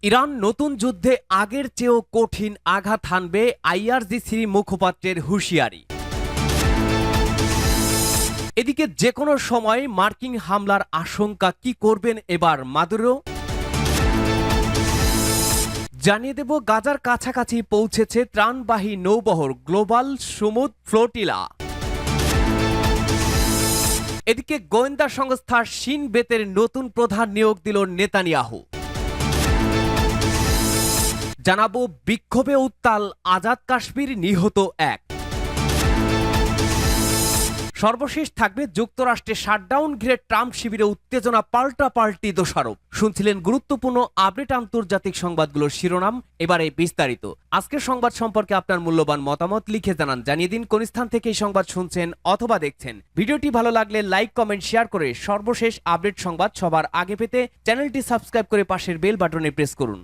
Iran নতুন যুদ্ধে আগের চেয়েও কঠিন আঘাত হানবে, আইআরজিসির মুখপাত্রের হুঁশিয়ারি। এদিকে যে কোনো সময় মার্কিন হামলার আশঙ্কা, কি করবেন এবার মাদুরো? জানিয়ে দেব, গাজার কাছাকাছি পৌঁছেছে ত্রাণবাহী নৌবহর গ্লোবাল সমুদ ফ্লোটিলা। এদিকে গোয়েন্দা সংস্থা শিন বেতের নতুন প্রধান নিয়োগ দিল নেতানিয়াহু। জানাবো, বিক্ষোভে উত্তাল আজাদ কাশ্মীর, নিহত এক। সর্বশেষ থাকবে, যুক্তরাষ্ট্রে শাটডাউন ঘিরে ট্রাম্প শিবিরে উত্তেজনা, পাল্টাপাল্টি দোষারোপ। শুনছিলেন গুরুত্বপূর্ণ আপডেট আন্তর্জাতিক সংবাদগুলোর শিরোনাম, এবারে বিস্তারিত। আজকের সংবাদ সম্পর্কে আপনার মূল্যবান মতামত লিখে জানান। জানিয়ে দিন কোন স্থান থেকে এই সংবাদ শুনছেন অথবা দেখছেন। ভিডিওটি ভালো লাগলে লাইক, কমেন্ট, শেয়ার করে সর্বশেষ আপডেট সংবাদ সবার আগে পেতে চ্যানেলটি সাবস্ক্রাইব করে পাশের বেল বাটনে প্রেস করুন।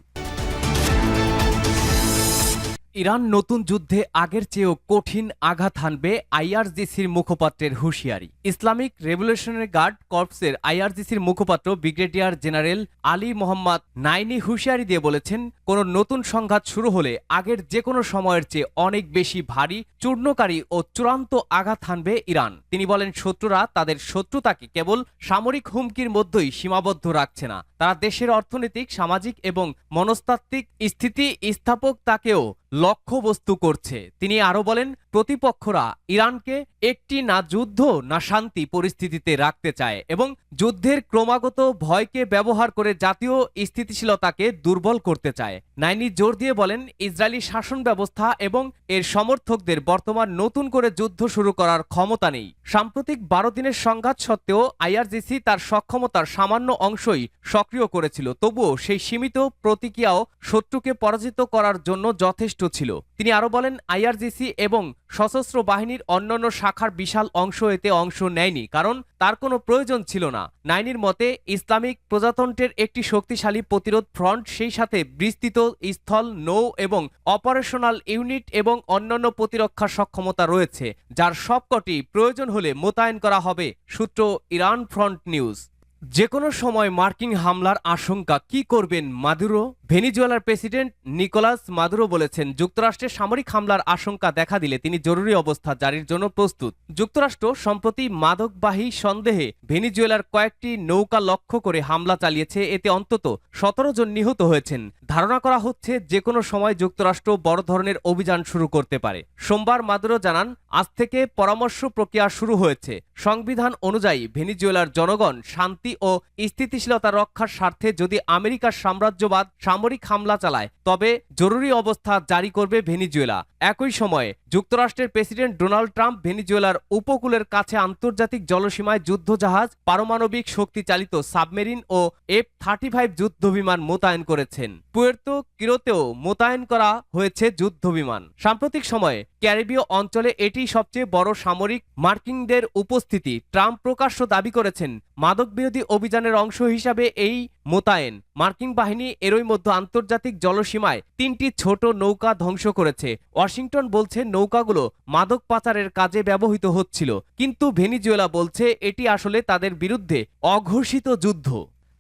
ইরান নতুন যুদ্ধে আগের চেয়েও কঠিন আঘাত হানবে, আইআরজিসির মুখপাত্রের হুঁশিয়ারি। ইসলামিক রেভলিউশনারি গার্ড কর্পসের আইআরজিসির মুখপাত্র ব্রিগেডিয়ার জেনারেল আলী মোহাম্মদ নাইনি হুঁশিয়ারি দিয়ে বলেছেন, কোনো নতুন সংঘাত শুরু হলে আগের যে কোনো সময়ের চেয়ে অনেক বেশি ভারী, চূর্ণকারী ও চূড়ান্ত আঘাত হানবে ইরান। তিনি বলেন, শত্রুরা তাদের শত্রুতাকে কেবল সামরিক হুমকির মধ্যেই সীমাবদ্ধ রাখছে না, তারা দেশের অর্থনৈতিক, সামাজিক এবং মনস্তাত্ত্বিক স্থিতিস্থাপকতাকেও লক্ষ্যবস্তু করছে। তিনি আরো বলেন, প্রতিপক্ষরা ইরানকে একটি না যুদ্ধ না শান্তি পরিস্থিতিতে রাখতে চায় এবং যুদ্ধের ক্রমাগত ভয়কে ব্যবহার করে জাতীয় স্থিতিশীলতাকে দুর্বল করতে চায়। নাইনি জোর দিয়ে বলেন, ইসরায়েলি শাসন ব্যবস্থা এবং এর সমর্থকদের বর্তমান নতুন করে যুদ্ধ শুরু করার ক্ষমতা নেই। সাম্প্রতিক 12 দিনের সংঘাত সত্ত্বেও আইআরজিসি তার সক্ষমতার সামান্য অংশই সক্রিয় করেছিল, তবুও সেই সীমিত প্রতিক্রিয়াও শত্রুকে পরাজিত করার জন্য যথেষ্ট ছিল। তিনি আরো বলেন, আইআরজিসি এবং সশস্ত্র বাহিনীর অন্যান্য শাখার বিশাল অংশ এতে অংশ নেয়নি, কারণ তার কোনো প্রয়োজন ছিল না। নাইনির মতে, ইসলামিক প্রজাতন্ত্রের একটি শক্তিশালী প্রতিরোধ ফ্রন্ট, সেই সাথে বিস্তৃত স্থল, নৌ এবং অপারেশনাল ইউনিট এবং অন্যান্য প্রতিরক্ষা সক্ষমতা রয়েছে, যার সবকটি প্রয়োজন হলে মোতায়েন করা হবে। সূত্র ইরান ফ্রন্ট নিউজ। যে কোনো সময় মার্কিন হামলার আশঙ্কা, কি করবেন মাদুরো? ভেনিজুয়েলার প্রেসিডেন্ট নিকোলাস মাদুরো বলেছেন, যুক্তরাষ্ট্রে সামরিক হামলার আশঙ্কা দেখা দিলে তিনি জরুরি অবস্থা জারির জন্য প্রস্তুত। যুক্তরাষ্ট্র সম্প্রতি মাদকবাহী সন্দেহে ভেনিজুয়েলার কয়েকটি নৌকা লক্ষ্য করে হামলা চালিয়েছে, এতে অন্তত 17 জন নিহত হয়েছেন। ধারণা করা হচ্ছে যে কোনো সময় যুক্তরাষ্ট্র বড় ধরনের অভিযান শুরু করতে পারে। সোমবার মাদুরো জানান, আজ থেকে পরামর্শ প্রক্রিয়া শুরু হয়েছে। সংবিধান অনুযায়ী ভেনিজুয়েলার জনগণ শান্তি ও স্থিতিশীলতা রক্ষার স্বার্থে যদি আমেরিকার সাম্রাজ্যবাদ সামরিক হামলা চালায়, তবে জরুরি অবস্থা জারি করবে ভেনিজুয়েলা। একই সময়ে যুক্তরাষ্ট্রের প্রেসিডেন্ট ডোনাল্ড ট্রাম্প ভেনিজুয়েলার উপকূলের কাছে আন্তর্জাতিক জলসীমায় যুদ্ধজাহাজ, পারমাণবিক শক্তি চালিত সাবমেরিন ও F-35 যুদ্ধবিমান মোতায়েন করেছেন। পুয়ের্তো কিরোতেও মোতায়েন করা হয়েছে যুদ্ধবিমান। সাম্প্রতিক সময়ে ক্যারিবীয় অঞ্চলে এটি সবচেয়ে বড় সামরিক মার্কিনদের উপস্থিতি। ট্রাম্প প্রকাশ্য দাবি করেছেন, মাদক বিরোধী অভিযানের অংশ হিসাবে এই মোতায়েন। মার্কিন বাহিনী এরই মধ্যে আন্তর্জাতিক জলসীমায় 3টি ছোট নৌকা ধ্বংস করেছে। ওয়াশিংটন বলছে নৌকাগুলো মাদক পাচারের কাজে ব্যবহৃত হচ্ছিল, কিন্তু ভেনিজুয়েলা বলছে এটি আসলে তাদের বিরুদ্ধে অঘোষিত যুদ্ধ।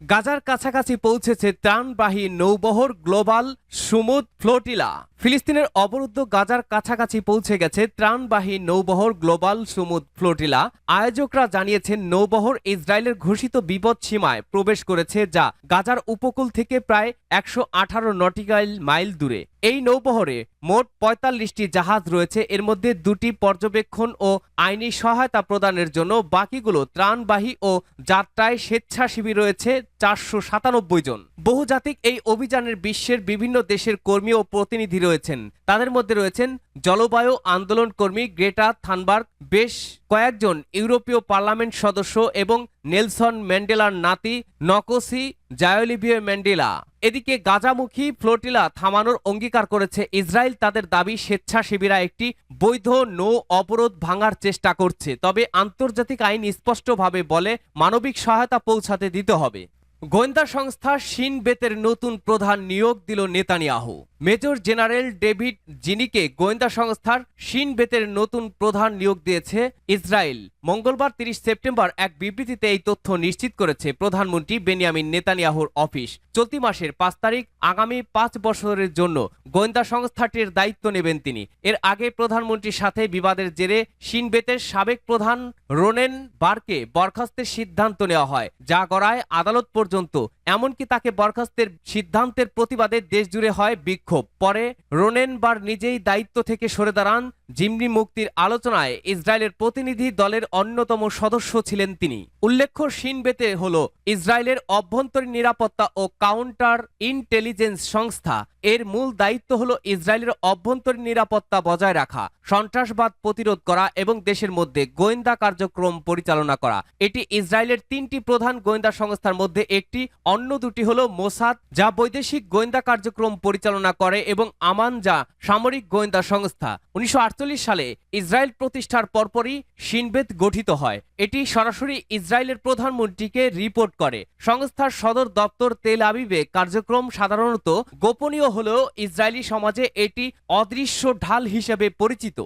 গাজার কাছাকাছি পৌঁছেছে ত্রাণবাহী নৌবহর গ্লোবাল সমুদ ফ্লোটিলা। ফিলিস্তিনের অবরুদ্ধ গাজার কাছাকাছি পৌঁছে গেছে ত্রাণবাহী নৌবহর গ্লোবাল সমুদ ফ্লোটিলা। আয়োজকরা জানিয়েছেন, নৌবহর ইসরায়েলের ঘোষিত বিপদ সীমায় প্রবেশ করেছে, যা গাজার উপকূল থেকে প্রায় 118 নটিক্যাল মাইল দূরে। এই নৌবহরে মোট 45টি জাহাজ রয়েছে, এর মধ্যে 2টি পর্যবেক্ষণ ও আইনি সহায়তা প্রদানের জন্য, বাকিগুলো ত্রাণবাহী ও যাত্রায় স্বেচ্ছাসেবী রয়েছে 497 জন। বহুজাতিক এই অভিযানের বিশ্বের বিভিন্ন দেশের কর্মী ও প্রতিনিধি রয়েছেন। তাদের মধ্যে রয়েছেন জলবায়ু আন্দোলন কর্মী গ্রেটা থানবার্গ, বেশ কয়েকজন ইউরোপীয় পার্লামেন্ট সদস্য এবং নেলসন ম্যান্ডেলার নাতি নকোসি জায়োলিভিয়ে ম্যান্ডেলা। এদিকে গাজামুখী ফ্লোটিলা থামানোর অঙ্গীকার করেছে ইসরায়েল। তাদের দাবি, স্বেচ্ছাসেবীরা একটি বৈধ নৌ অবরোধ ভাঙার চেষ্টা করছে, তবে আন্তর্জাতিক আইন স্পষ্টভাবে বলে মানবিক সহায়তা পৌঁছাতে দিতে হবে। গোয়েন্দা সংস্থা শিন বেতের নতুন প্রধান নিয়োগ দিল নেতানিয়াহু। মেজর জেনারেল ডেভিড জিনিকে গোয়েন্দা সংস্থার শিন বেতের নতুন প্রধান নিয়োগ দিয়েছে ইসরায়েল। মঙ্গলবার 30 সেপ্টেম্বর এক বিবৃতিতে এই তথ্য নিশ্চিত করেছে প্রধানমন্ত্রী বেনিয়ামিন নেতানিয়াহুর অফিস। চলতি মাসের 5 তারিখ আগামী 5 বছরের জন্য গোয়েন্দা সংস্থাটির দায়িত্ব নেবেন তিনি। এর আগে প্রধানমন্ত্রীর সাথে বিবাদের জেরে শিন বেতের সাবেক প্রধান রোনেন বারকে বরখাস্তের সিদ্ধান্ত নেওয়া হয়, যা গড়ায় আদালত পর্যন্ত। এমনকি তাকে বরখাস্তের সিদ্ধান্তের প্রতিবাদে দেশজুড়ে হয় বিক্ষোভ। পরে রোনেন বার নিজেই দায়িত্ব থেকে সরে দাঁড়ান। জিম্মি মুক্তির আলোচনায় ইসরায়েলের প্রতিনিধি দলের অন্যতম সদস্য ছিলেন তিনি। উল্লেখ্য, শিন বেতে হল ইসরায়েলের অভ্যন্তরীণ নিরাপত্তা ও কাউন্টার ইন্টেলিজেন্স সংস্থা। এর মূল দায়িত্ব হল ইসরায়েলের অভ্যন্তরীণ নিরাপত্তা বজায় রাখা, সন্ত্রাসবাদ প্রতিরোধ করা এবং দেশের মধ্যে গোয়েন্দা কার্যক্রম পরিচালনা করা। এটি ইসরায়েলের 3টি প্রধান গোয়েন্দা সংস্থার মধ্যে একটি। অন্য দুটি হল মোসাদ, যা বৈদেশিক গোয়েন্দা কার্যক্রম পরিচালনা করে, এবং আমান, যা সামরিক গোয়েন্দা সংস্থা। 1948 সালে ইসরায়েল প্রতিষ্ঠার পরপরই শিন বেত গঠিত হয়। এটি সরাসরি ইসরায়েলের প্রধানমন্ত্রীকে রিপোর্ট করে। সংস্থার সদর দপ্তর তেল আবিবে। কার্যক্রম সাধারণত গোপনীয় হলেও ইসরায়েলি সমাজে এটি অদৃশ্য ঢাল হিসেবে পরিচিত।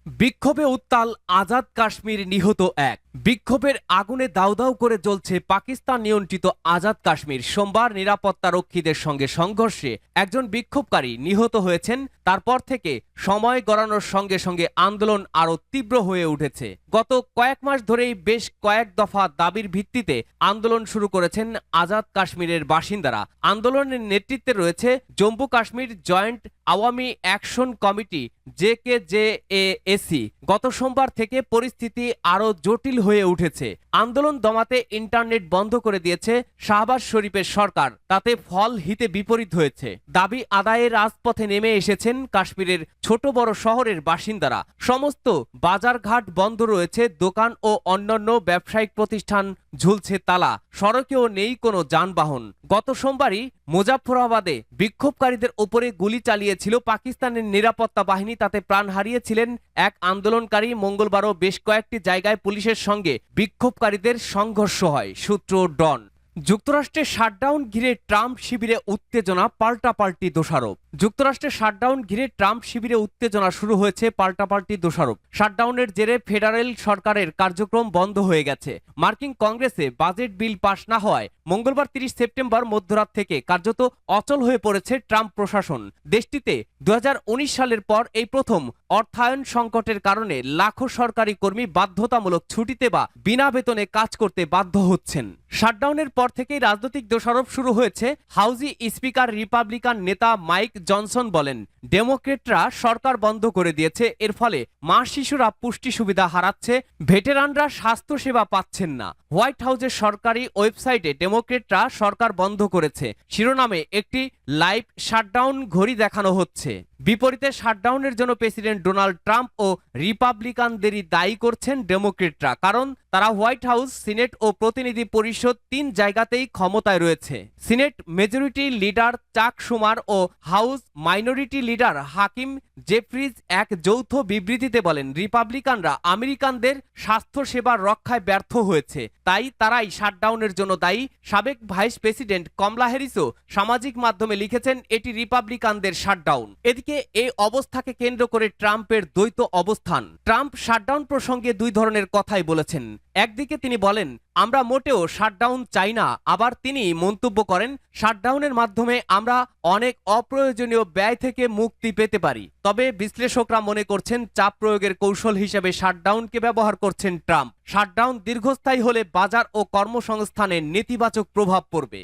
বিক্ষোভে উত্তাল আজাদ কাশ্মীর, নিহত এক। বিক্ষোভের আগুনে দাউ দাউ করে জ্বলছে পাকিস্তান নিয়ন্ত্রিত আজাদ কাশ্মীর। সোমবার নিরাপত্তা রক্ষীদের সঙ্গে সংঘর্ষে একজন বিক্ষোভকারী নিহত হয়েছেন। তারপর থেকে সময় গড়ানোর সঙ্গে সঙ্গে আন্দোলন আরও তীব্র হয়ে উঠেছে। গত কয়েক মাস ধরেই বেশ কয়েক দফা দাবির ভিত্তিতে আন্দোলন শুরু করেছেন আজাদ কাশ্মীরের বাসিন্দারা। আন্দোলনের নেতৃত্বে রয়েছে Jammu Kashmir joint Awami action committee JKJAAC। গত সোমবার থেকে পরিস্থিতি আরও জটিল হয়ে উঠেছে। আন্দোলন দমাতে ইন্টারনেট বন্ধ করে দিয়েছে শাহবাজ শরীফের সরকার। তাতে ফল হিতে বিপরীত হয়েছে। দাবি আদায়ে রাজপথে নেমে এসেছেন কাশ্মীরের ছোট বড় শহরের বাসিন্দারা। সমস্ত বাজারঘাট বন্ধ রয়েছে, দোকান ও অন্যান্য ব্যবসায়িক প্রতিষ্ঠান ঝুলছে তালা, সড়কেও নেই কোনো যানবাহন। গত সোমবারই মুজাফফরাবাদে বিক্ষোভকারীদের উপরে গুলি চালিয়েছিল পাকিস্তানের নিরাপত্তা বাহিনী। তাতে প্রাণ হারিয়েছিলেন এক আন্দোলনকারী। মঙ্গলবারও বেশ কয়েকটি জায়গায় পুলিশের সঙ্গে বিক্ষোভকারীদের সংঘর্ষ হয়। সূত্র ডন। যুক্তরাষ্ট্রের শাটডাউন ঘিরে ট্রাম্প শিবিরে উত্তেজনা, পাল্টাপাল্টি দোষারোপ। যুক্তরাষ্ট্রের শাটডাউন ঘিরে ট্রাম্প শিবিরে উত্তেজনা শুরু হয়েছে, পাল্টাপাল্টি দোষারোপ। শাটডাউনের জেরে ফেডারেল সরকারের কার্যক্রম বন্ধ হয়ে গেছে। মার্কিন কংগ্রেসে বাজেট বিল পাশ না হওয়ায় মঙ্গলবার 30 সেপ্টেম্বর মধ্যরাত থেকে কার্যত অচল হয়ে পড়েছে ট্রাম্প প্রশাসন। দেশটিতে 2019 সালের পর এই প্রথম অর্থায়ন সংকটের কারণে লাখো সরকারি কর্মী বাধ্যতামূলক ছুটিতে বা বিনা বেতনে কাজ করতে বাধ্য হচ্ছেন। শাটডাউনের পর থেকেই রাজনৈতিক দোষারোপ শুরু হয়েছে। হাউজি স্পিকার রিপাবলিকান নেতা মাইক জনসন বলেন, ডেমোক্রেটরা সরকার বন্ধ করে দিয়েছে। এর ফলে মা শিশুরা পুষ্টি সুবিধা হারাচ্ছে, ভেটেরানরা স্বাস্থ্যসেবা পাচ্ছেন না। হোয়াইট হাউসের সরকারি ওয়েবসাইটে ডেমোক্রেটরা সরকার বন্ধ করেছে শিরোনামে একটি লাইভ শাটডাউন ঘড়ি দেখানো হচ্ছে। বিপরীতে শাটডাউনের জন্য প্রেসিডেন্ট ডোনাল্ড ট্রাম্প ও রিপাবলিকানদেরই দায়ী করছেন ডেমোক্রেটরা, কারণ তারা হোয়াইট হাউস, সিনেট ও প্রতিনিধি পরিষদ 3 জায়গাতেই ক্ষমতায় রয়েছে। Senate majority leader Chuck Schumer ও house minority leader Hakeem Jeffries এক যৌথ বিবৃতিতে বলেন, রিপাবলিকানরা আমেরিকানদের স্বাস্থ্য সেবার রক্ষায় ব্যর্থ হয়েছে, তাই তারাই শাটডাউনের জন্য দায়ী। সাবেক ভাইস প্রেসিডেন্ট কমলা হ্যারিসও সামাজিক মাধ্যমে লিখেছেন, এটি রিপাবলিকানদের শাটডাউন। এদিকে এই অবস্থাকে কেন্দ্র করে ট্রাম্পের দ্বৈত অবস্থান। ট্রাম্প শাটডাউন প্রসঙ্গে 2 ধরনের কথাই বলেছেন। একদিকে তিনি বলেন, আমরা মোটেও শাটডাউন চাই না। আবার তিনি মন্তব্য করেন, শাটডাউনের মাধ্যমে আমরা অনেক অপ্রয়োজনীয় ব্যয় থেকে মুক্তি পেতে পারি। তবে বিশ্লেষকরা মনে করছেন, চাপ প্রয়োগের কৌশল হিসেবে শাটডাউনকে ব্যবহার করছেন ট্রাম্প। শাটডাউন দীর্ঘস্থায়ী হলে বাজার ও কর্মসংস্থানে নেতিবাচক প্রভাব পড়বে।